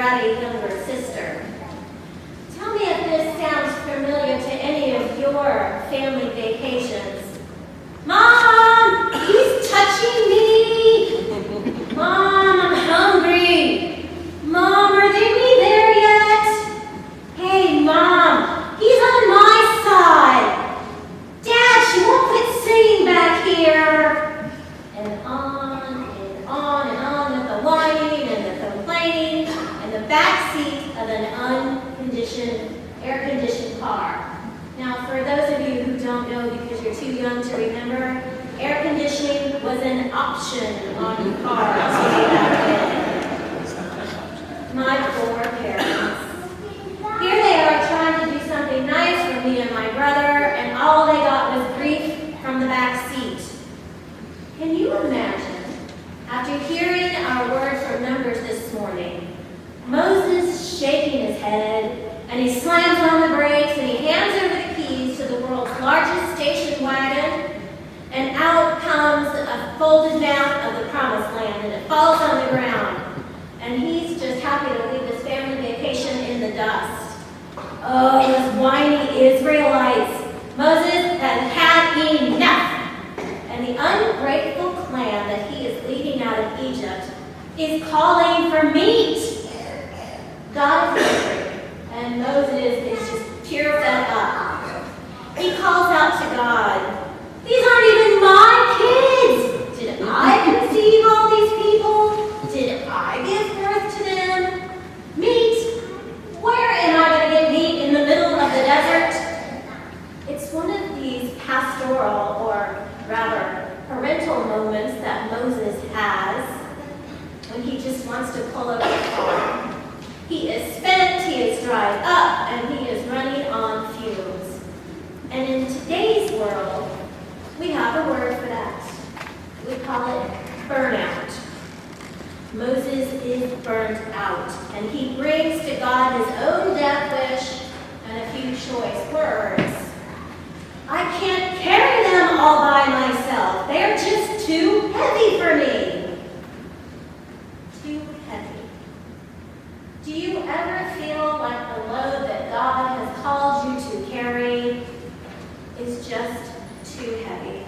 bratty younger sister. Tell me if this sounds familiar to any of your family vacations. Mom, he's touching me. Mom, I'm hungry. Mom, are they there yet? Hey, Mom, he's on my side. Dad, she won't quit singing back here. And on and on and on with the whining and the complaining and the back seat of an air-conditioned car. Now, for those of you who don't know because you're too young to remember, air conditioning was an option on cars way back then. My poor parents. Here they are trying to do something nice for me and my brother, and all they got was grief from the back seat. Can you imagine, after hearing our word from Numbers this morning, Moses shaking his head, and he slams on the brakes, and he hands over the keys to the world's largest station wagon, and out comes a folded map of the promised land, and it falls on the ground, and he's just happy to leave his family vacation in the dust. Oh, those whiny Israelites. Moses has had enough, and the ungrateful clan that he is leading out of Egypt is calling for meat. God is angry, and Moses is just pure fed up. He calls out to God, "These aren't even my kids. Did I conceive all these people? Did I give birth to them? Meat? Where am I going to get meat in the middle of the desert?" It's one of these pastoral, or rather parental moments that Moses has when he just wants to pull over the car. He is spent, he is dried up, and he is running on fumes. And in today's world, we have a word for that. We call it burnout. Moses is burnt out, and he brings to God his own death wish and a few choice words. I can't carry them all by myself. They're just too heavy for me. Too heavy. Do you ever feel like the load that God has called you to carry is just too heavy?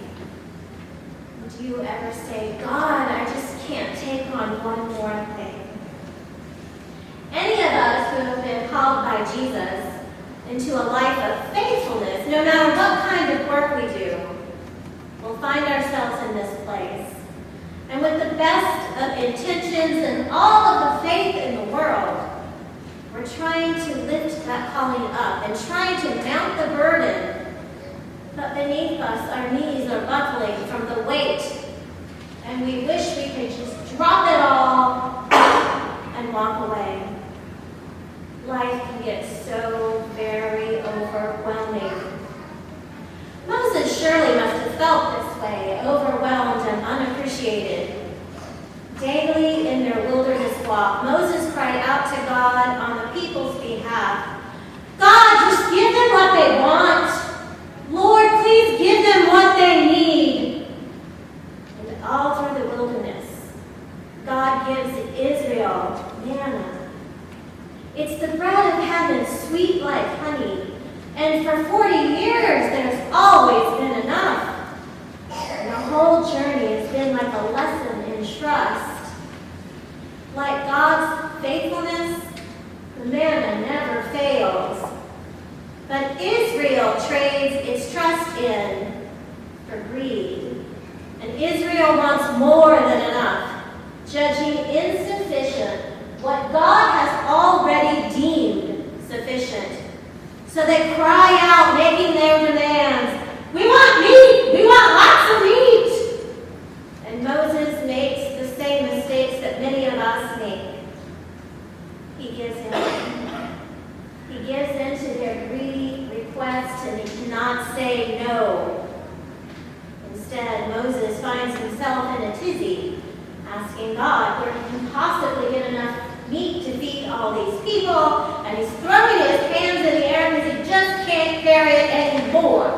Do you ever say, God, I just can't take on one more thing? Any of us who have been called by Jesus into a life of faithfulness, no matter what kind of work we do, will find ourselves in this place. And with the best of intentions and all of the faith in the world, we're trying to lift that calling up and trying to mount the burden. But beneath us, our knees are buckling from the weight, and we wish we could just drop it all and walk away. Life can get so very overwhelming. Moses surely must have felt this way, overwhelmed and unappreciated. Daily in their wilderness walk, Moses cried out to God on the people's behalf. God, just give them what they want. Lord, please give them what they need. And all through the wilderness, God gives Israel manna. It's the bread of heaven, sweet like honey. And for 40 years, there's always been enough. And the whole journey has been like a lesson in trust. Like God's faithfulness, the manna never fails. But Israel trades its trust in for greed. And Israel wants more than enough, judging insufficient what God has already deemed sufficient. So they cry out, making their demands. We want meat! We want lots of meat! And Moses makes the same mistakes that many of us make. He gives in. He gives in to their greedy requests, and he cannot say no. Instead, Moses finds himself in a tizzy, asking God where he can possibly get enough meat to feed all these people, and he's throwing his hands in the air because he just can't carry it anymore.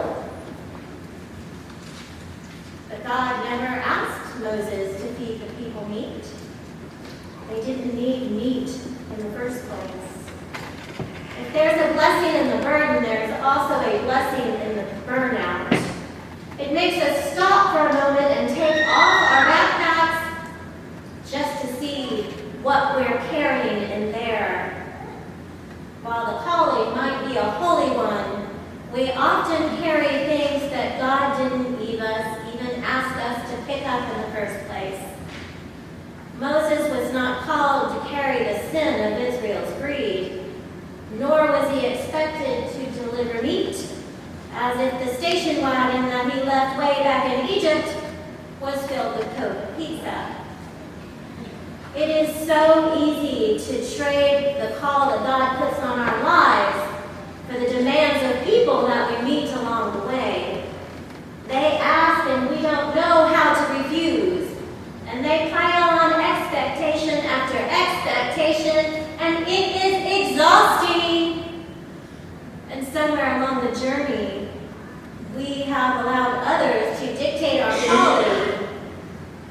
But God never asked Moses to feed the people meat. They didn't need meat in the first burden, there's also a blessing in the burnout. It makes us stop for a moment and take off our backpacks just to see what we're carrying in there. While the calling might be a holy one, we often carry things that God didn't even ask us to pick up in the first place. Moses was not called to carry the sin of Israel's greed, nor was he expected to deliver meat, as if the station wagon that he left way back in Egypt was filled with Coke pizza. It is so easy to trade the call that God puts on our lives for the demands of people that we meet along the way. They ask and we don't know how to refuse. And they pile on expectation after expectation, and it is exhausting. And somewhere along the journey, we have allowed others to dictate our calling,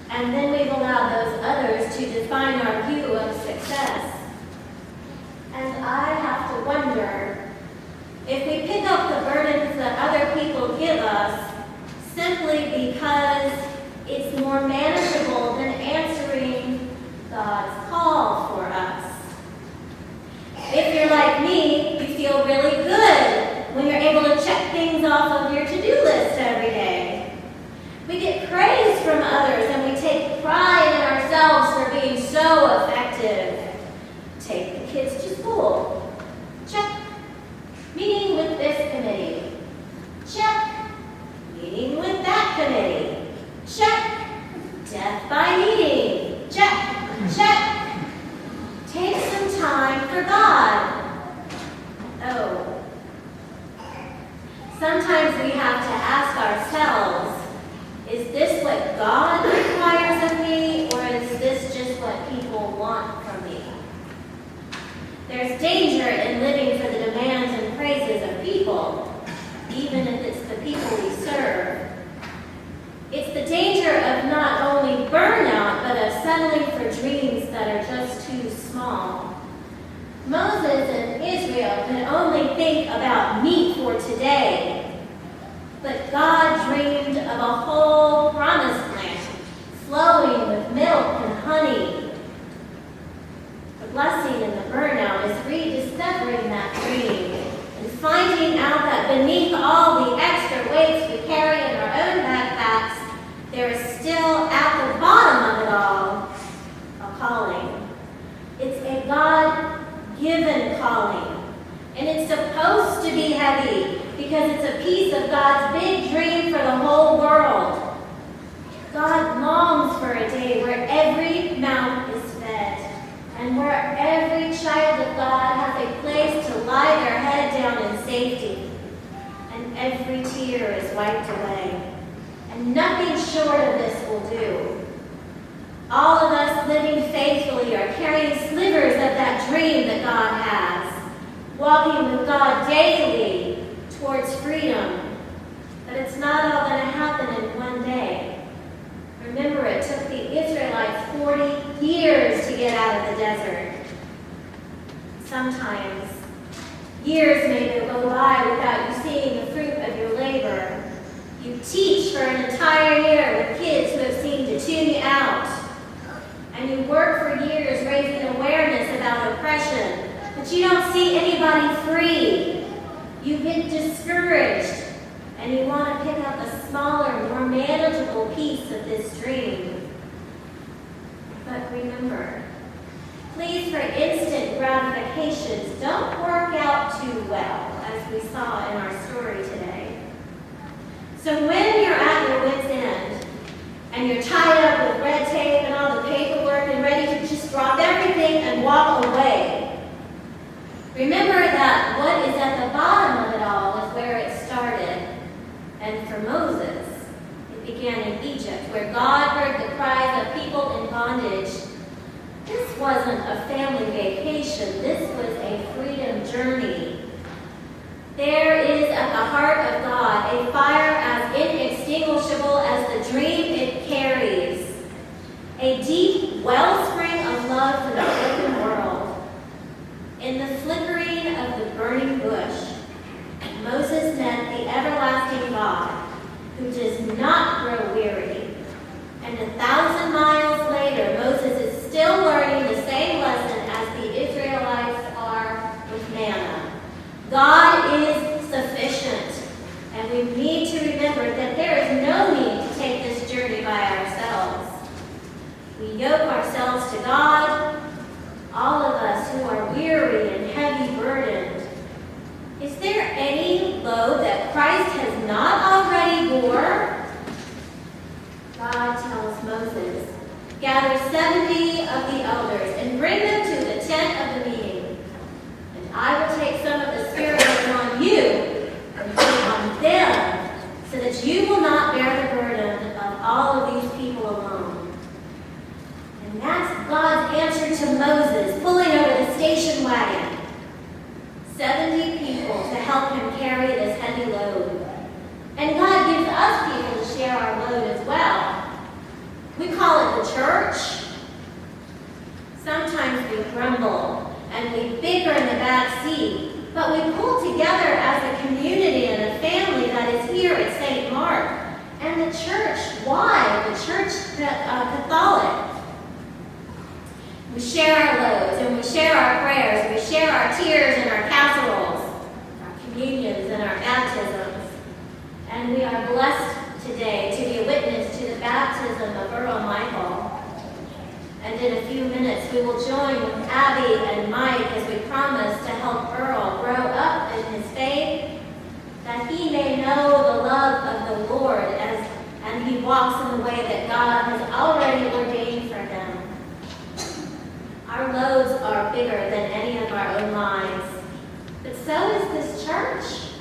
and then we've allowed those others to define our view of success. And I have to wonder if we pick up the burdens that other people give us simply because it's more manageable than answering God's call for us. If you're like me, you feel really good when you're able to check things off of your to-do list every day. We get praise from others and we take pride in ourselves for being so effective. Take the kids to school. Check. Meeting with this committee. Check. Meeting with that committee. Check. Death by meeting. Check. Check. Take some time for God. Oh. Sometimes we have to ask ourselves, is this what God requires of me, or is this just what people want from me? There's danger in living for the demands and praises of people, even if it's the people we serve. It's the danger of not only burnout, but of settling for dreams that are just too small. Moses and Israel could only think about meat for today, but God dreamed of a whole promised land, flowing with milk and honey. The blessing in the burnout is rediscovering that dream and finding out that beneath all the extra weights we carry in our own backpacks, there is still at the bottom of it all a calling. It's a God-given calling, and it's supposed to be heavy because it's a piece of God's big dream for the whole world. God longs for a day where every mouth is fed and where every child of God has a place to lie their head down in safety, and every tear is wiped away. And nothing short of this will do. All of us living faithfully are carrying slivers of that dream that God has, walking with God daily towards freedom. But it's not all going to happen in one day. Remember, it took the Israelites 40 years to get out of the desert. Sometimes, years may go by without you seeing the fruit of your labor. You teach for an entire year with kids who have seemed to tune you out. And you work for years raising awareness about oppression, but you don't see anybody free. You get discouraged, and you want to pick up a smaller, more manageable piece of this dream. But remember, pleas for instant gratifications don't work out too well, as we saw in our story today. So when you're at your wit's end, and you're tied up with red tape and all the paperwork and ready to just drop everything and walk away, remember that what is at the bottom of it all is where it started. And for Moses, it began in Egypt, where God heard the cries of people in bondage. This wasn't a family vacation. This was a freedom journey. There is at the heart of God a fire as inextinguishable as the dream it carries, a deep wellspring of love for the broken world. In the flickering of the burning bush, ourselves to God, all of us who are weary and heavy burdened, is there any load that Christ has not already bore? God tells Moses, gather 70 of the elders and bring them to the tent of the meeting. And I will take some of the Spirit that is on you and put it on them, so that you will not bear the burden of all of these people alone. And that's God's answer to Moses pulling over the station wagon. 70 people to help him carry this heavy load. And God gives us people to share our load as well. We call it the church. Sometimes we grumble and we bicker in the back seat, but we pull together as a community and a family that is here at St. Mark. And the church, why? The church Catholic. We share our loads and we share our prayers, we share our tears and our casseroles, our communions and our baptisms. And we are blessed today to be a witness to the baptism of Earl Michael. And in a few minutes we will join with Abby and Mike as we promise to help Earl grow up in his faith, that he may know the love of the Lord and he walks in the way that God has already ordained for him. Our loads are bigger than any of our own lives, but so is this church.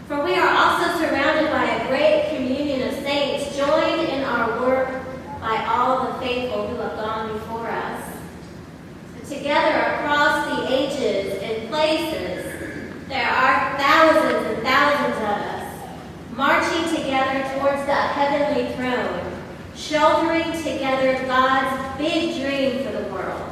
For we are also surrounded by a great communion of saints, joined in our work by all the faithful who have gone before us. So together across the ages and places, there are thousands and thousands of us, marching together towards the heavenly throne, shouldering together God's big dream for the world.